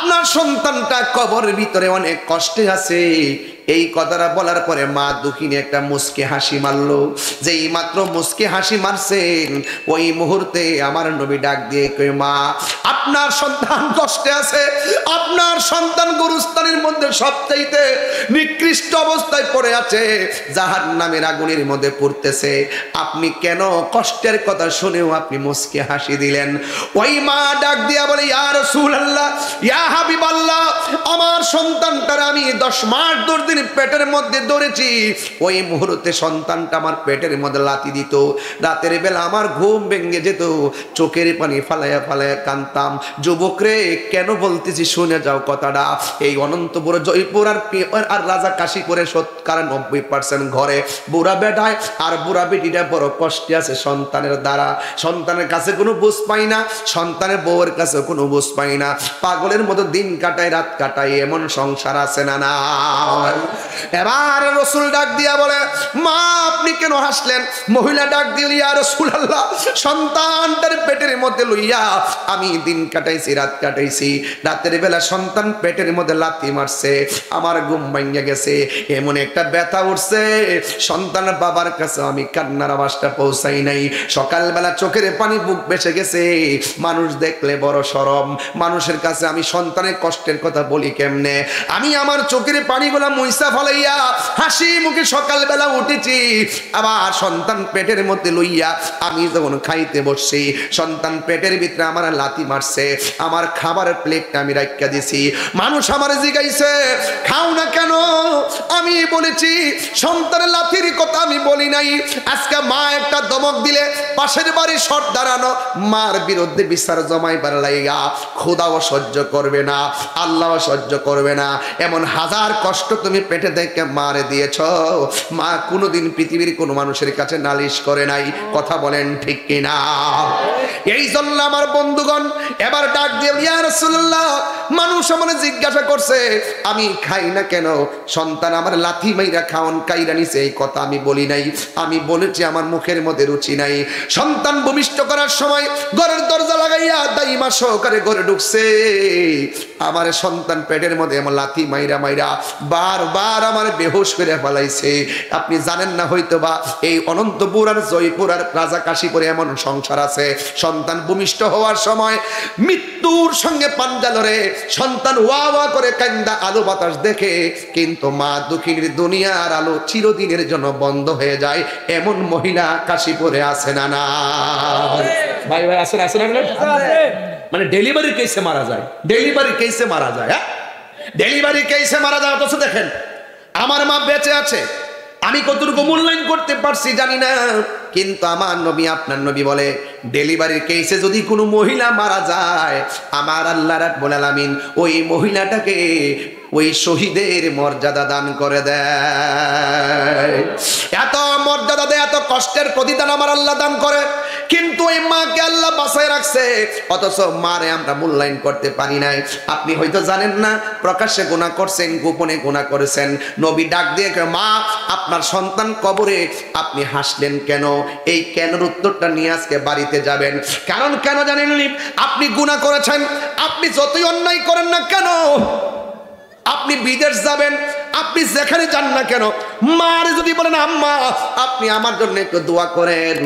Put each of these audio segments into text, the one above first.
আপনার সন্তানটা কবরের ভিতরে অনেক কষ্টে আছে। এই কথাটা বলার পরে মা দুঃখিনী একটা মুচকি হাসি মারলো। যেই মাত্র মুচকি হাসি মারছেন ওই মুহূর্তে আমার নবী ডাক দিয়ে কই, মা আপনার সন্তান কষ্টে আছে, আপনার সন্তান গুরুস্থানের মধ্যে সবচাইতে নিকৃষ্ট অবস্থায় পড়ে আছে, জাহান্নামের আগুনের মধ্যে পড়তেছে, আপনি কেন কষ্টের কথা শুনেও আপনি মুচকি হাসি দিলেন? ওই মা ডাক দিয়া বলে, ইয়া রাসূলুল্লাহ, ইয়া হাবিবাল্লাহ, আমার সন্তানটার আমি 10 মাস 10 দিন পেটের মধ্যে ধরেছি। ওই মুহূর্তে সন্তানটা আমার পেটের মধ্যে লাথি দিত, রাতের বেলা আমার ঘুম ভেঙে যেত, চোখের পানি ফালায়া ফালায়া কাঁদতাম। যুবক রে, কেন বলতেছি শুনে যাও কথাটা। এই অনন্তপুর জয়পুর আর রাজা কাশীপুরে 90% ঘরে বুড়া বেটায় আর বুড়া বেটিটা বড় কষ্টে আছে সন্তানের দ্বারা। সন্তানের কাছে কোনো বুঝ পাই না, সন্তানের বউয়ের কাছে কোনো বুঝ পাই না, পাগলের মতো দিন কাটায় রাত কাটায়, এমন সংসার আছে না না? এবার রাসূল ডাক দিয়া বলে, মা আপনি কেন হাসলেন? মহিলা ডাক দিল, ইয়া রাসূলুল্লাহ, সন্তানটার পেটের মধ্যে লইয়া আমি দিন কাটাইছি, রাত কাটাইছি, রাতের বেলা সন্তান পেটের মধ্যে লাথি মারছে, আমার ঘুম ভাঙে গেছে, এমন একটা ব্যথা উঠছে, সন্তানের বাবার কাছে আমি কান্নার আওয়াজটা পৌঁছাই নাই, সকালবেলা চোখের পানি বুক ভেসে গেছে, মানুষ দেখলে বড় শরম, মানুষের কাছে আমি সন্তানের কষ্টের কথা বলি কেমনে? আমি আমার চোখের পানিগুলা মুইসা ফলাইয়া হাসি মুখে সকালবেলা উঠেছি। আবার সন্তান পেটের মধ্যে লইয়া আমি যখন খাইতে বসছি, সন্তান পেটের ভিতরে আমার লাথি মারছে, আমার খাবারের প্লেটটা আমি রাখিয়া দিছি, মানুষ আমার জিগাইছে খাও না কেন? আমি বলেছি সন্তানের লাথির কথা আমি বলি নাই। আজকে মা একটা দমক দিলে পাশের বাড়ি শট দাঁড়ানো, মার বিরুদ্ধে বিচার জমাইবার লাইগা খোদাও সহ্য করবে না, আল্লাহও সহ্য করবে না, এমন হাজার কষ্ট তুমি পেটে দেখে মারে দিয়েছ। মা কোনোদিন পৃথিবীর কোনো মানুষের কাছে নালিশ করে নাই, কথা বলেন ঠিক কিনা? এই জন্য আমার বন্ধুগণ এবার ডাক দিয়ে, ইয়া রাসূলুল্লাহ, মানুষ আমাকে জিজ্ঞাসা করছে আমি খাই না কেন? সন্তান আমার লাথি মাইরা খাওন কাইরা নিছে, এই কথা আমি বলি নাই। আমি বলেছি আমার মুখের মধ্যে রুচি নাই। সন্তান ভূমিষ্ঠ করার সময় ঘরের দরজা লাগাইয়া দাইমা সহকারে ঘরে ঢুকছে, আমার সন্তান পেটের মধ্যে এমন লাথি মাইরা মাইরা বারবার আমার বেহুশ করে ফেলাইছে। আপনি জানেন না হয়তো বা এই অনন্তপুর আর জয়পুর আর রাজা কাশীপুরে এমন সংসার আছে, সন্তান ভূমিষ্ঠ হওয়ার সময় মৃত্যুর সঙ্গে পাঞ্জা লড়ে, সন্তান ওয়া ওয়া করে কান্দা আলো বাতাস দেখে, কিন্তু মা দুঃখিনীর দুনিয়ার আলো চিরদিনের জন্য বন্ধ হয়ে যায়, এমন মহিলা কাশীপুরে আছে না না? ভাই ভাই আসেন আসেন, মানে ডেলিভারি কেসে মারা যায়, ডেলিভারি কেসে মারা যায়, হ্যাঁ ডেলিভারি কেসে মারা যায়। অথচ দেখেন আমার মা বেঁচে আছে, আমি কতটুকু মূল্যায়ন করতে পারছি জানি না, কিন্তু আমার নবী আপনার নবী বলে ডেলিভারির কেসে যদি কোনো মহিলা মারা যায়, আমার আল্লাহ রাব্বুল আলামিন ওই মহিলাটাকে ওই শহীদের মর্যাদা দান করে দেয়। এত মর্যাদা দেয়, এত কষ্টের প্রতিদান আমার আল্লাহ দান করে, কিন্তু ওই মাকে আল্লাহ বাঁচায় রাখছে, অথচ মারে আমরা মূল্যায়ন করতে পারি নাই। আপনি হয়তো জানেন না, প্রকাশ্যে গুনাহ করছেন, গোপনে গুনাহ করেছেন, নবী ডাক দিয়ে মা আপনার সন্তান কবরে, আপনি হাসলেন কেন? এই কেনর উত্তরটা নিয়ে আজকে বাড়িতে যাবেন। কারণ কেন জানেন? আপনি গুনাহ করেছেন, আপনি যতই অন্যায় করেন না কেন, আপনি বিদেশ যাবেন, আপনি যেখানে যান না কেন, মারে যদি বলেন আম্মা আপনি আমার জন্য একটু দোয়া করেন,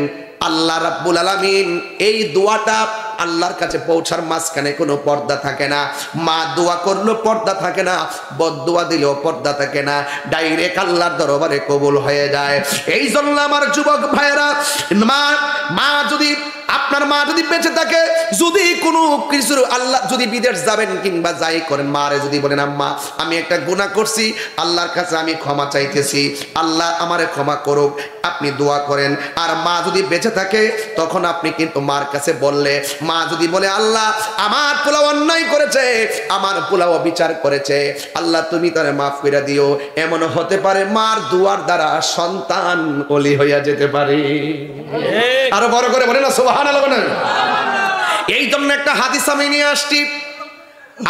আল্লাহ রাব্বুল আলামিন এই দোয়াটা আল্লাহর কাছে পৌঁছার মাঝখানে কোনো পর্দা থাকে না। মা দোয়া করলেও পর্দা থাকে না, বদদোয়া দিলেও পর্দা থাকে না, ডাইরেক্ট আল্লাহর দরবারে কবুল হয়ে যায়। এই জন্য আমার যুবক ভাইয়েরা, মা যদি আপনার মা যদি বেঁচে থাকে, যদি কোনো কিছু আল্লাহ যদি বিদেশ যাবেন কিংবা যাই করেন, মারে যদি বলেন আম্মা আমি একটা গুনাহ করছি, আল্লাহর কাছে আমি ক্ষমা চাইতেছি, আল্লাহ আমারে ক্ষমা করুক, আপনি দোয়া করেন। আর মা যদি বেঁচে থাকে তখন আপনি কিন্তু মার কাছে বললে, মা যদি বলে আল্লাহ আমার পোলাও অন্যায় করেছে, আমার পোলাও বিচার করেছে, আল্লাহ তুমি তারে মাফ করে দিও, এমন হতে পারে মার দুয়ার দ্বারা সন্তান ওলি হইয়া যেতে পারে। আরো বড় করে বলে না সুবহানাল্লাহ। এই জন্য একটা হাদিস আমি নিয়ে আসছি,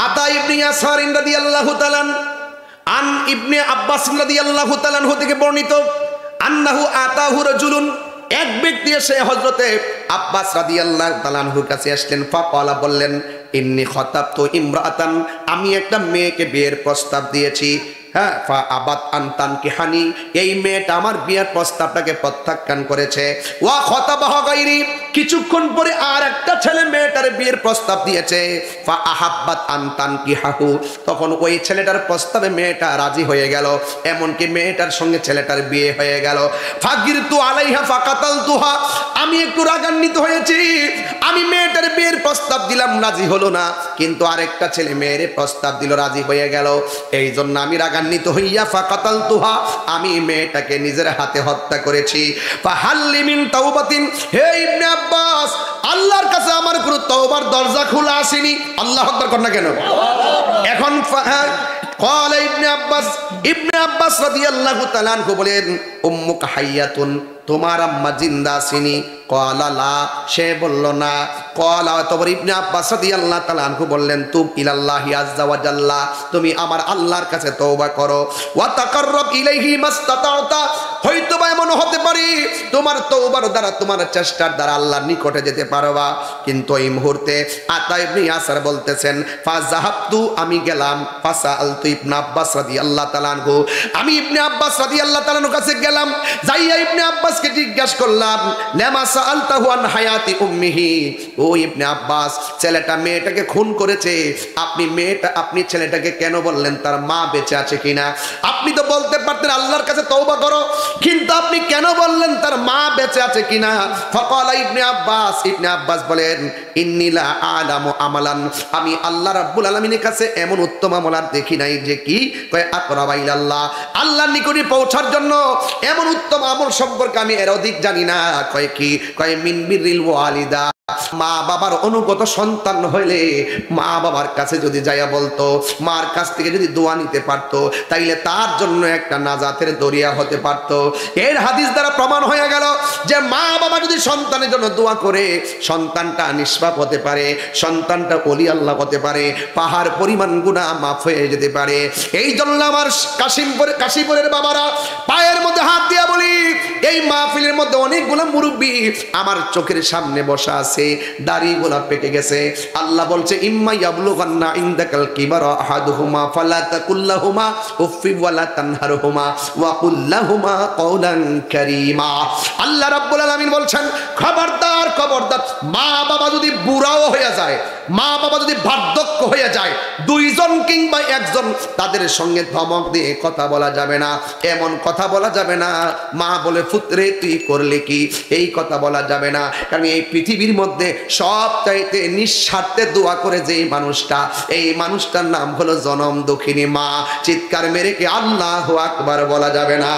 আতা ইবনে ইয়াসার রাদিয়াল্লাহু তাআলা আন ইবনে আব্বাস রাদিয়াল্লাহু তাআলা থেকে বর্ণিত, আন্নাহু আতাহু রাজুলুন, এক ব্যক্তি এসে হযরতে আব্বাস রাদিয়াল্লাহু তাআলার কাছে আসলেন, ফাকালা বললেন, ইন্নী খাতাবতু ইমরাতান, আমি একটা মেয়েকে বিয়ের প্রস্তাব দিয়েছি। হ্যাঁ, ফা আবাত আনতান কিহানি, এই মেয়েটা আমার বিয়ের প্রস্তাবটাকে প্রত্যাখ্যান করেছে। ওয়া খাতাবাহা গায়রি, কিছুক্ষণ পরে আর একটা ছেলে মেয়েটার বিয়ের প্রস্তাব দিয়েছে। ফা আহাব্বাত আনতান কিহাহু, তখন ওই ছেলেটার প্রস্তাবে মেয়েটা রাজি হয়ে গেল, এমনকি মেয়েটার সঙ্গে ছেলেটার বিয়ে হয়ে গেল। ফাগিরতু আলাইহা ফাকাতালতুহা, আমি একটু রাগান্বিত হয়েছি, আমি মেয়েটার বিয়ের প্রস্তাব দিলাম, রাজি হলো না, কিন্তু আরেকটা ছেলে মেয়ের প্রস্তাব দিল, রাজি হয়ে গেল। এই জন্য আমি রাগান্বিত হইয়া ফাকাতালতুহা, আমি মেয়েটাকে নিজের হাতে হত্যা করেছি। ফাহাল্লি মিন তাওবাতিন, হে ইবনে আব্বাস, আল্লাহর কাছে আমার কোনো তওবার দরজা খোলা আসেনি। আল্লাহু আকবার কর না কেন? এখন قال ইবনে আব্বাস রাদিয়াল্লাহু তাআলা আনহু বলেন, উম্মুকা হাইয়াতুন, তোমার আম্মা জিন্দা আসেনি? ক্বালা লা, সে বলল না। ক্বালা, তবে ইবনে আব্বাস রাদিয়াল্লাহু তাআলা আনহু বললেন, তুব ইলাল্লাহি আযজা ওয়া জাল্লা, তুমি আমার আল্লাহর কাছে তওবা করো। ওয়া তাকাররাব ইলাইহি মাসতাতা'তা, হয়তোবা এমন হতে পারে তোমার তওবার দ্বারা, তোমার চেষ্টার দ্বারা আল্লাহর নিকটে যেতে পারবা। কিন্তু এই মুহূর্তে আতা ইবনে ইয়াসার বলতেছেন, ফাযাহাবতু, আমি গেলাম, ফাসাআলতু ইবনে আব্বাস রাদিয়াল্লাহু তাআলা আনহু, আমি ইবনে আব্বাস রাদিয়াল্লাহু তাআলা আনহুর কাছে গেলাম, যাইয়া ইবনে আব্বাসকে জিজ্ঞাসা করলাম, লামা সাআলতাহু আন হায়াতি উম্মিহি, ও ইবনে আব্বাস, ছেলেটা মেয়েটাকে খুন করেছে, আপনি ছেলেটাকে কেন বললেন তার মা বেঁচে আছে কিনা? আপনি তো বলতে পারতেন আল্লাহর কাছে তওবা করো, কিন্তু আপনি কেন বললেন তার মা বেঁচে আছে কিনা? ফাকালা ইবনে আব্বাস বলেন, ইন্নী লা আলামু আমালান, আমি আল্লাহ রাব্বুল আলামিনের কাছে এমন উত্তম আমল আর দেখি নাই, যে কি কয় আকরাবা ইলাল্লাহ, আল্লাহর নিকটে পৌঁছার জন্য এমন উত্তম আমল সম্পর্কে আমি এর অধিক জানি না। কয় কি? কয় মিন বিরিল ওয়ালিদা, মা বাবার অনুগত সন্তান হইলে মা বাবার কাছে যদি যাইয়া বলতো, মার কাছ থেকে যদি দোয়া নিতে পারতো, তাইলে তার জন্য একটা নাজাতের দরিয়া হতে পারতো। এর হাদিস দ্বারা প্রমাণ হয়ে গেল যে মা বাবা যদি সন্তানের জন্য দোয়া করে, সন্তানটা নিষ্পাপ হতে পারে, সন্তানটা ওলি আল্লাহ হতে পারে, পাহাড় পরিমাণ গুনাহ মাফ হয়ে যেতে পারে। এই জন্য আমার কাশীপুরের বাবারা পায়ের মধ্যে হাত দিয়া বলি, এই মাহফিলের মধ্যে অনেকগুলো মুরব্বী আমার চোখের সামনে বসা আছে, দাড়িগুলা পেকে গেছে। আল্লাহ বলছে, ইম্মা ইয়াবলুগান্না ইনদাকাল কিবারা আহাদুহুমা ফালা তাকুল্লাহুমা উফফি ওয়ালা তানহারহুমা ওয়া কুল্লাহুমা কওলান কারীমা। আল্লাহ রাব্বুল আলামিন বলছেন, খবরদার খবরদার, মা বাবা যদি বুড়াও হয়ে যায়, মা বাবা যদি বার্ধক্য হয়ে যায়, দুইজন কিংবা একজন, তাদের সঙ্গে ধমক দিয়ে কথা বলা যাবে না, এমন কথা বলা যাবে না, মা বলে পুত্রে তুই করলে কি, এই কথা বলা যাবে না। কারণ এই পৃথিবীর মধ্যে সবচাইতে নিঃস্বার্থে দোয়া করে যে মানুষটা, এই মানুষটার নাম হলো জনম দুঃখিনী মা। চিৎকার মেরে কি আল্লাহু আকবার বলা যাবে না?